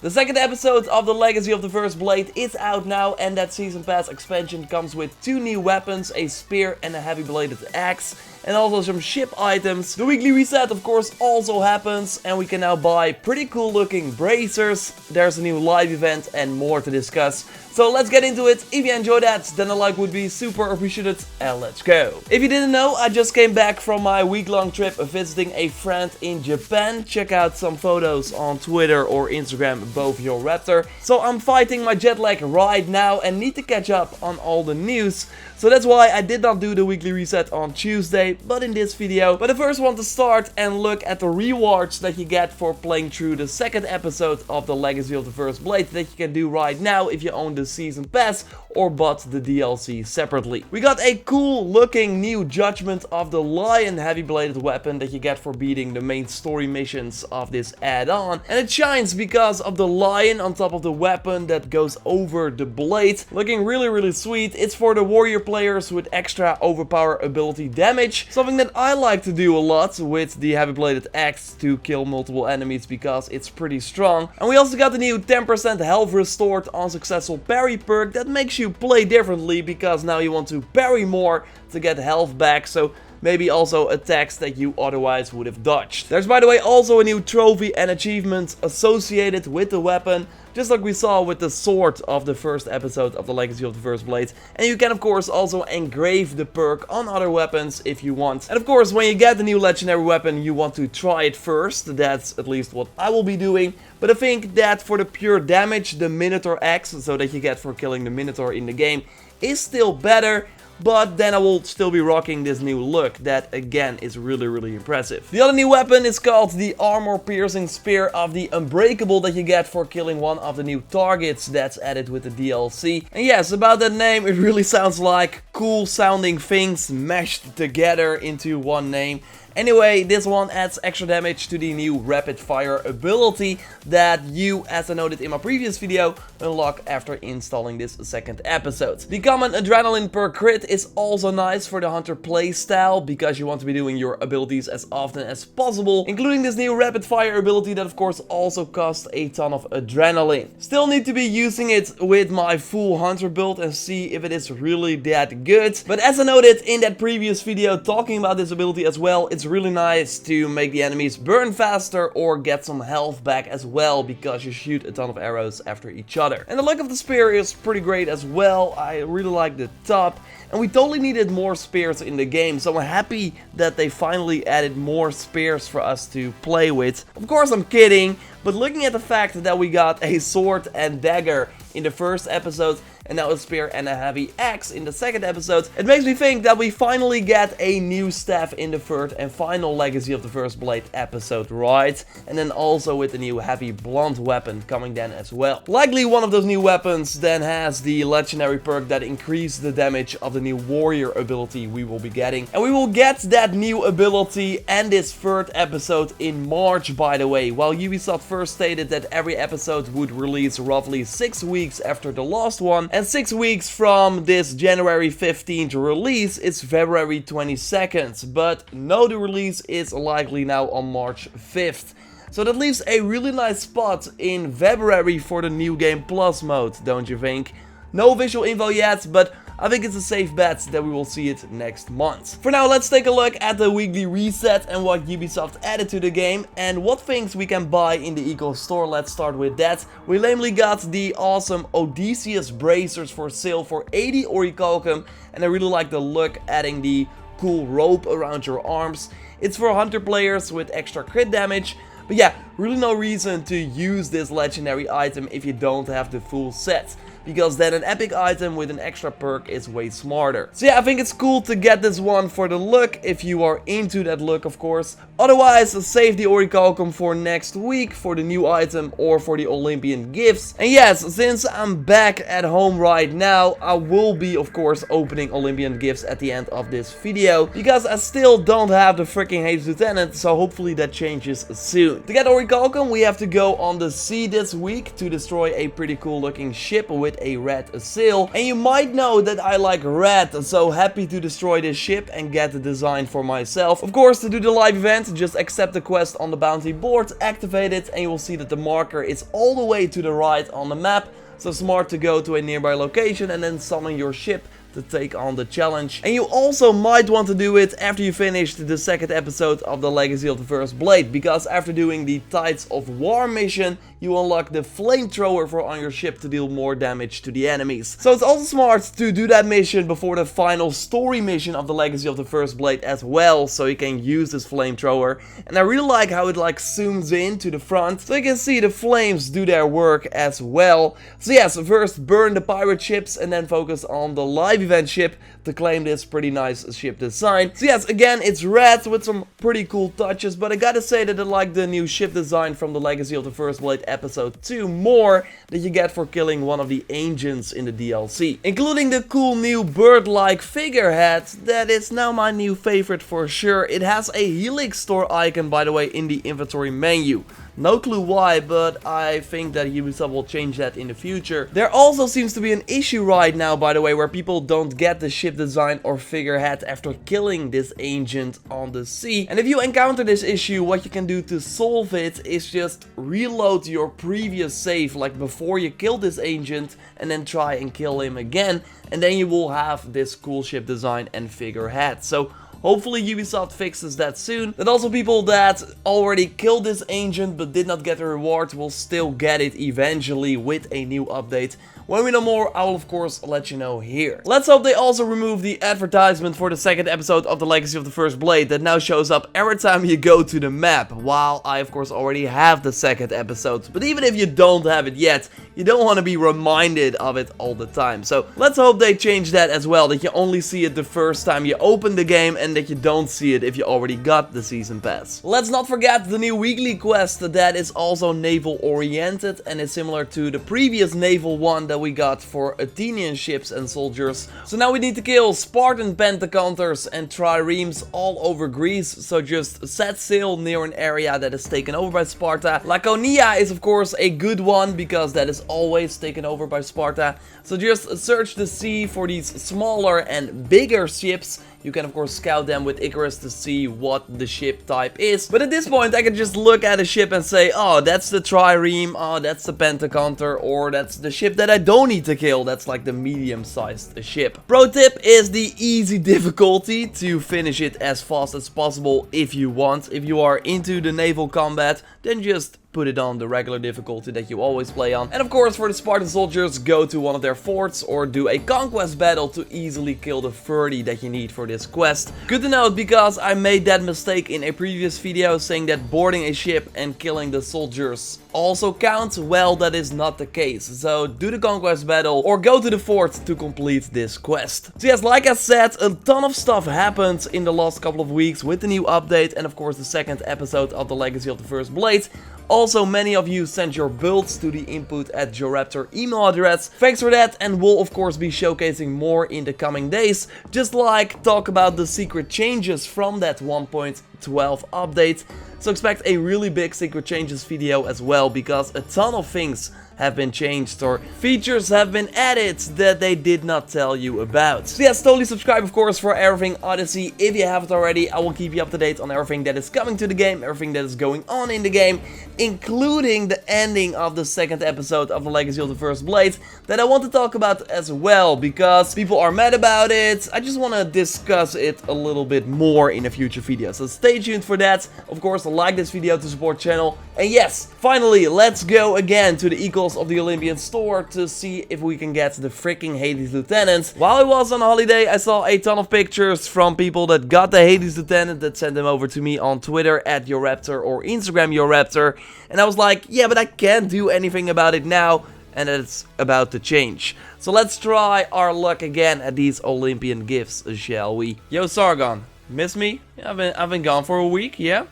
The second episode of the Legacy of the First Blade is out now, and that Season Pass expansion comes with 2 new weapons, a spear and a heavy bladed axe, and also some ship items. The weekly reset of course also happens, and we can now buy pretty cool looking bracers. There's a new live event and more to discuss. So let's get into it. If you enjoyed that, then a like would be super appreciated, and let's go. If you didn't know, I just came back from my week-long trip visiting a friend in Japan. Check out some photos on Twitter or Instagram, both JorRaptor. So I'm fighting my jet lag right now and need to catch up on all the news. So that's why I did not do the weekly reset on Tuesday, but in this video. But I first want to start and look at the rewards that you get for playing through the second episode of the Legacy of the First Blade that you can do right now if you own the Season Pass or bought the DLC separately. We got a cool looking new Judgement of the Lion heavy bladed weapon that you get for beating the main story missions of this add-on. And it shines because of the lion on top of the weapon that goes over the blade. Looking really sweet. It's for the warrior players with extra overpower ability damage. Something that I like to do a lot with the heavy bladed axe to kill multiple enemies because it's pretty strong. And we also got the new 10% health restored on successful parry perk that makes you play differently because now you want to parry more to get health back. So maybe also attacks that you otherwise would have dodged. There's by the way also a new trophy and achievement associated with the weapon, just like we saw with the sword of the first episode of the Legacy of the First Blade. And you can of course also engrave the perk on other weapons if you want. And of course when you get the new legendary weapon you want to try it first. That's at least what I will be doing. But I think that for the pure damage, the Minotaur axe, so that you get for killing the Minotaur in the game, is still better. But then I will still be rocking this new look that again is really impressive. The other new weapon is called the Armorpiercing Spear of the Unbreakable that you get for killing one of the new targets that's added with the DLC. And yes, about that name, it really sounds like cool sounding things mashed together into one name. Anyway, this one adds extra damage to the new rapid fire ability that you, as I noted in my previous video, unlock after installing this second episode. The common adrenaline per crit is also nice for the hunter playstyle because you want to be doing your abilities as often as possible, including this new rapid fire ability that of course also costs a ton of adrenaline. Still need to be using it with my full hunter build and see if it is really that good. But as I noted in that previous video talking about this ability as well, it's really nice to make the enemies burn faster or get some health back as well because you shoot a ton of arrows after each other. And the look of the spear is pretty great as well. I really like the top, and we totally needed more spears in the game, so I'm happy that they finally added more spears for us to play with. Of course I'm kidding, but looking at the fact that we got a sword and dagger in the first episode and now a spear and a heavy axe in the second episode, it makes me think that we finally get a new staff in the third and final Legacy of the First Blade episode, right? And then also with the new heavy blunt weapon coming then as well. Likely one of those new weapons then has the legendary perk that increases the damage of the new warrior ability we will be getting. And we will get that new ability and this third episode in March, by the way. While Ubisoft first stated that every episode would release roughly 6 weeks after the last one, and 6 weeks from this January 15th release, it's February 22nd. But no, the release is likely now on March 5th. So that leaves a really nice spot in February for the New Game Plus mode, don't you think? No official info yet, but I think it's a safe bet that we will see it next month. For now, let's take a look at the weekly reset and what Ubisoft added to the game and what things we can buy in the Eco Store. Let's start with that. We namely got the awesome Odysseus bracers for sale for 80 orichalcum, and I really like the look, adding the cool rope around your arms. It's for hunter players with extra crit damage. But yeah, really no reason to use this legendary item if you don't have the full set, because then an epic item with an extra perk is way smarter. So yeah, I think it's cool to get this one for the look, if you are into that look of course. Otherwise, save the orichalcum for next week for the new item or for the Olympian gifts. And yes, since I'm back at home right now, I will be of course opening Olympian gifts at the end of this video, because I still don't have the freaking Hades Lieutenant, so hopefully that changes soon. To get orichalcum, we have to go on the sea this week to destroy a pretty cool looking ship with with a red sail. And you might know that I like red, so happy to destroy this ship and get the design for myself. Of course, to do the live event, just accept the quest on the bounty board, activate it, and you will see that the marker is all the way to the right on the map. So smart to go to a nearby location and then summon your ship to take on the challenge. And you also might want to do it after you finished the second episode of the Legacy of the First Blade, because after doing the Tides of War mission, you unlock the Flamethrower for on your ship to deal more damage to the enemies. So it's also smart to do that mission before the final story mission of the Legacy of the First Blade as well, so you can use this Flamethrower. And I really like how it like zooms in to the front, so you can see the flames do their work as well. So yes, first burn the pirate ships and then focus on the live event ship to claim this pretty nice ship design. So yes, again, it's red with some pretty cool touches, but I gotta say that I like the new ship design from the Legacy of the First Blade episode 2 more that you get for killing one of the ancients in the DLC. Including the cool new bird-like figurehead that is now my new favorite for sure. It has a Helix store icon, by the way, in the inventory menu. No clue why, but I think that Ubisoft will change that in the future. There also seems to be an issue right now, by the way, where people don't get the ship design or figurehead after killing this ancient on the sea. And if you encounter this issue, what you can do to solve it is just reload your previous save, like before you kill this ancient, and then try and kill him again. And then you will have this cool ship design and figurehead. So hopefully Ubisoft fixes that soon. That also people that already killed this ancient but did not get the reward will still get it eventually with a new update. When we know more, I will of course let you know here. Let's hope they also remove the advertisement for the second episode of the Legacy of the First Blade that now shows up every time you go to the map, while I of course already have the second episode. But even if you don't have it yet, you don't want to be reminded of it all the time. So let's hope they change that as well, that you only see it the first time you open the game and that you don't see it if you already got the season pass. Let's not forget the new weekly quest that is also naval oriented and is similar to the previous naval one that we got for Athenian ships and soldiers. So now we need to kill Spartan pentacounters and triremes all over Greece, so just set sail near an area that is taken over by Sparta. Laconia is of course a good one because that is always taken over by Sparta. So just search the sea for these smaller and bigger ships. You can of course scout them with Icarus to see what the ship type is. But at this point I can just look at a ship and say, oh, that's the trireme, oh, that's the pentacounter, or that's the ship that I don't need to kill. That's like the medium-sized ship. Pro tip is the easy difficulty to finish it as fast as possible if you want. If you are into the naval combat, then just put it on the regular difficulty that you always play on. And of course for the Spartan soldiers, go to one of their forts or do a conquest battle to easily kill the 30 that you need for this quest. Good to note because I made that mistake in a previous video saying that boarding a ship and killing the soldiers also counts. Well, that is not the case. So do the conquest battle or go to the fort to complete this quest. So yes, like I said, a ton of stuff happened in the last couple of weeks with the new update and of course the second episode of the Legacy of the First Blade. Also, many of you sent your builds to the input@JorRaptor email address. Thanks for that, and we'll of course be showcasing more in the coming days. Just like talk about the secret changes from that 1.12 update. So expect a really big secret changes video as well, because a ton of things have been changed or features have been added that they did not tell you about. So yes, totally subscribe of course for everything Odyssey. If you haven't already, I will keep you up to date on everything that is coming to the game, everything that is going on in the game, including the ending of the second episode of the Legacy of the First Blade that I want to talk about as well, because people are mad about it. I just want to discuss it a little bit more in a future video, so stay tuned for that. Of course, like this video to support the channel. And yes, finally, let's go again to the equals of the Olympian store to see if we can get the freaking Hades Lieutenant. While I was on holiday, I saw a ton of pictures from people that got the Hades Lieutenant that sent them over to me on Twitter @JorRaptor or Instagram JorRaptor. And I was like, yeah, but I can't do anything about it now. And it's about to change. So let's try our luck again at these Olympian gifts, shall we? Yo, Sargon, miss me? Yeah, I've been gone for a week, yeah?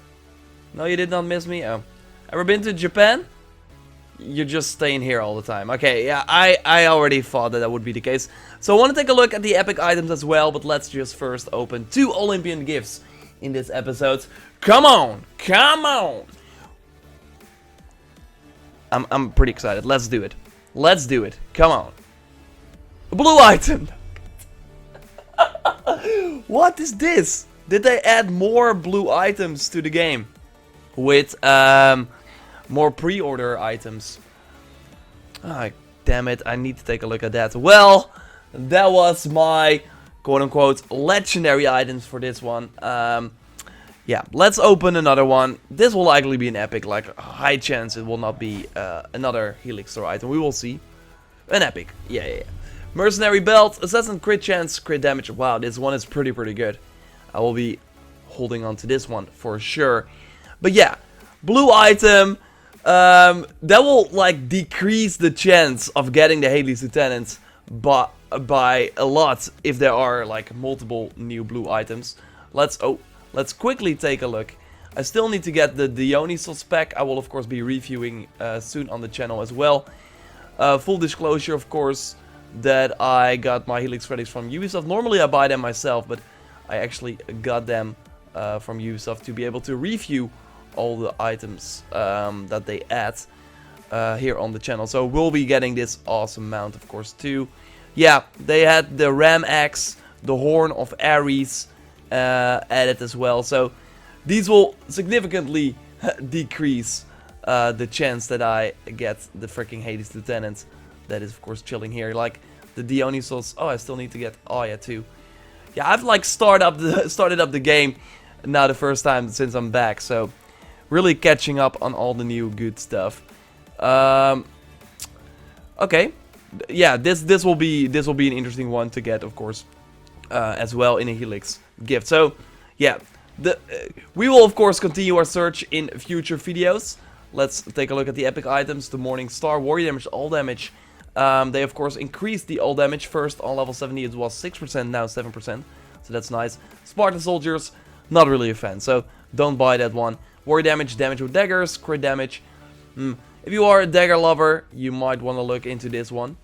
No, you did not miss me? Oh. Ever been to Japan? You're just staying here all the time. Okay, yeah, I already thought that would be the case. So I want to take a look at the epic items as well, but let's just first open 2 Olympian gifts in this episode. Come on! Come on! I'm pretty excited. Let's do it. Let's do it. Come on. A blue item. What is this? Did they add more blue items to the game? With more pre-order items. Ah, damn it, I need to take a look at that. Well, that was my quote-unquote legendary items for this one. Yeah, let's open another one. This will likely be an epic, like a high chance it will not be another Helix store item. We will see. An epic, yeah. Mercenary belt, assassin crit chance, crit damage. Wow, this one is pretty good. I will be holding on to this one for sure. But yeah, blue item. That will like decrease the chance of getting the Hades Lieutenant by a lot if there are like multiple new blue items. Let's quickly take a look. I still need to get the Dionysos spec. I will of course be reviewing soon on the channel as well. Full disclosure, of course, that I got my Helix credits from Ubisoft. Normally I buy them myself, but I actually got them from Ubisoft to be able to review all the items that they add here on the channel. So we'll be getting this awesome mount, of course, too. Yeah, they had the Ram Axe, the Horn of Ares added as well. So these will significantly decrease the chance that I get the freaking Hades Lieutenant. That is, of course, chilling here. Like the Dionysos. Oh, I still need to get Aya too. Yeah, I've like started up the game now the first time since I'm back. So really catching up on all the new good stuff. Okay, yeah, this will be an interesting one to get, of course, as well in a Helix gift. So yeah, we will of course continue our search in future videos. Let's take a look at the epic items. The Morning Star, warrior damage, all damage. They of course increased the all damage. First on level 70 it was 6%, now 7%. So that's nice. Spartan soldiers, not really a fan, so don't buy that one. Warrior damage, damage with daggers, crit damage. If you are a dagger lover, you might want to look into this one.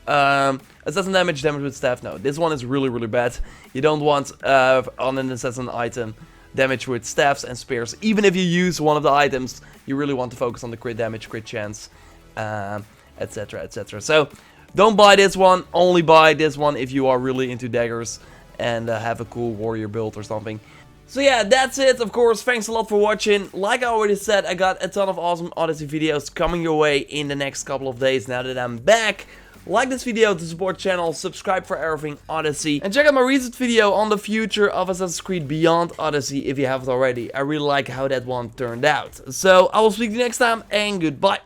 Assassin damage, damage with staff. No, this one is really bad. You don't want on an assassin item damage with staffs and spears. Even if you use one of the items, you really want to focus on the crit damage, crit chance, etc, etc. So don't buy this one. Only buy this one if you are really into daggers and have a cool warrior build or something. So yeah, that's it. Of course, thanks a lot for watching. Like I already said, I got a ton of awesome Odyssey videos coming your way in the next couple of days now that I'm back. Like this video to support the channel, subscribe for everything Odyssey, and check out my recent video on the future of Assassin's Creed Beyond Odyssey if you haven't already. I really like how that one turned out. So I will speak to you next time, and goodbye.